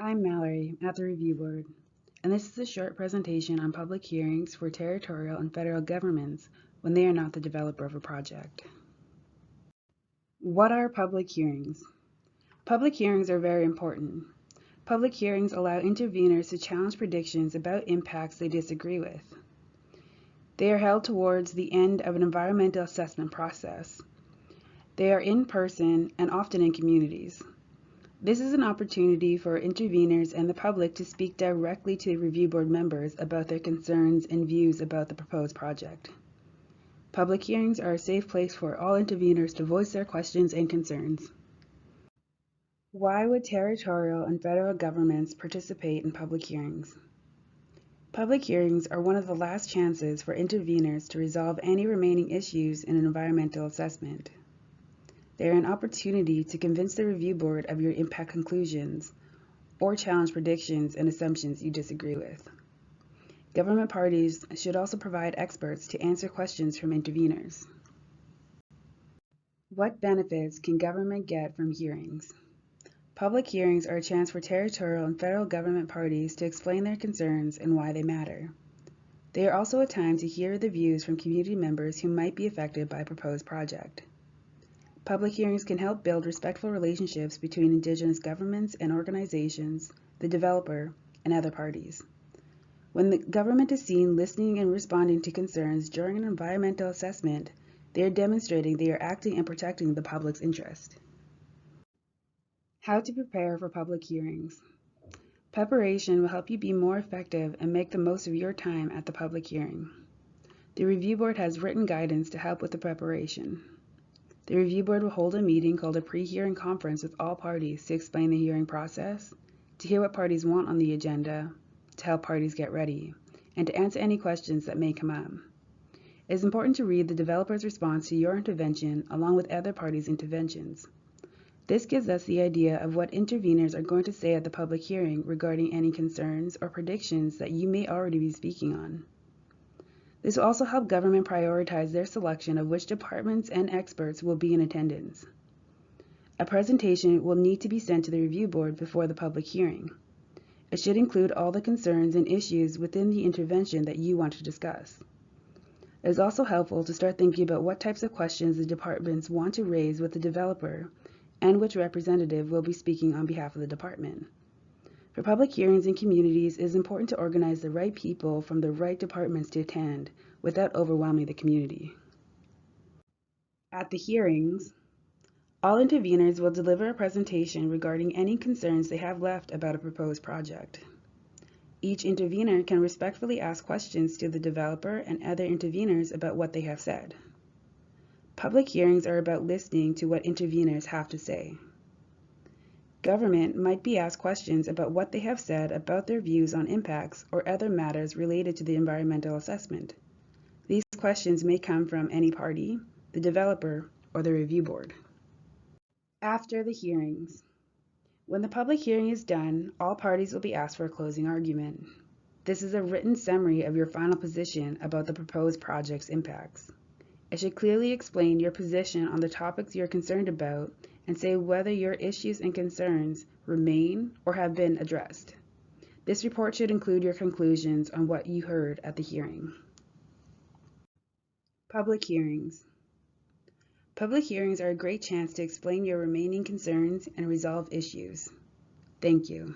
I'm Mallory at the Review Board, and this is a short presentation on public hearings for territorial and federal governments when they are not the developer of a project. What are public hearings? Public hearings are very important. Public hearings allow interveners to challenge predictions about impacts they disagree with. They are held towards the end of an environmental assessment process. They are in person and often in communities. This is an opportunity for interveners and the public to speak directly to review board members about their concerns and views about the proposed project. Public hearings are a safe place for all interveners to voice their questions and concerns. Why would territorial and federal governments participate in public hearings? Public hearings are one of the last chances for interveners to resolve any remaining issues in an environmental assessment. They are an opportunity to convince the review board of your impact conclusions or challenge predictions and assumptions you disagree with. Government parties should also provide experts to answer questions from interveners. What benefits can government get from hearings? Public hearings are a chance for territorial and federal government parties to explain their concerns and why they matter. They are also a time to hear the views from community members who might be affected by a proposed project. Public hearings can help build respectful relationships between Indigenous governments and organizations, the developer, and other parties. When the government is seen listening and responding to concerns during an environmental assessment, they are demonstrating they are acting and protecting the public's interest. How to prepare for public hearings. Preparation will help you be more effective and make the most of your time at the public hearing. The review board has written guidance to help with the preparation. The review board will hold a meeting called a pre-hearing conference with all parties to explain the hearing process, to hear what parties want on the agenda, to help parties get ready, and to answer any questions that may come up. It is important to read the developer's response to your intervention along with other parties' interventions. This gives us the idea of what interveners are going to say at the public hearing regarding any concerns or predictions that you may already be speaking on. This will also help government prioritize their selection of which departments and experts will be in attendance. A presentation will need to be sent to the review board before the public hearing. It should include all the concerns and issues within the intervention that you want to discuss. It is also helpful to start thinking about what types of questions the departments want to raise with the developer and which representative will be speaking on behalf of the department. For public hearings in communities, it is important to organize the right people from the right departments to attend without overwhelming the community. At the hearings, all interveners will deliver a presentation regarding any concerns they have left about a proposed project. Each intervener can respectfully ask questions to the developer and other interveners about what they have said. Public hearings are about listening to what interveners have to say. Government might be asked questions about what they have said about their views on impacts or other matters related to the environmental assessment. These questions may come from any party, the developer, or the review board. After the hearings. When the public hearing is done, all parties will be asked for a closing argument. This is a written summary of your final position about the proposed project's impacts. It should clearly explain your position on the topics you're concerned about and say whether your issues and concerns remain or have been addressed. This report should include your conclusions on what you heard at the hearing. Public hearings. Public hearings are a great chance to explain your remaining concerns and resolve issues. Thank you.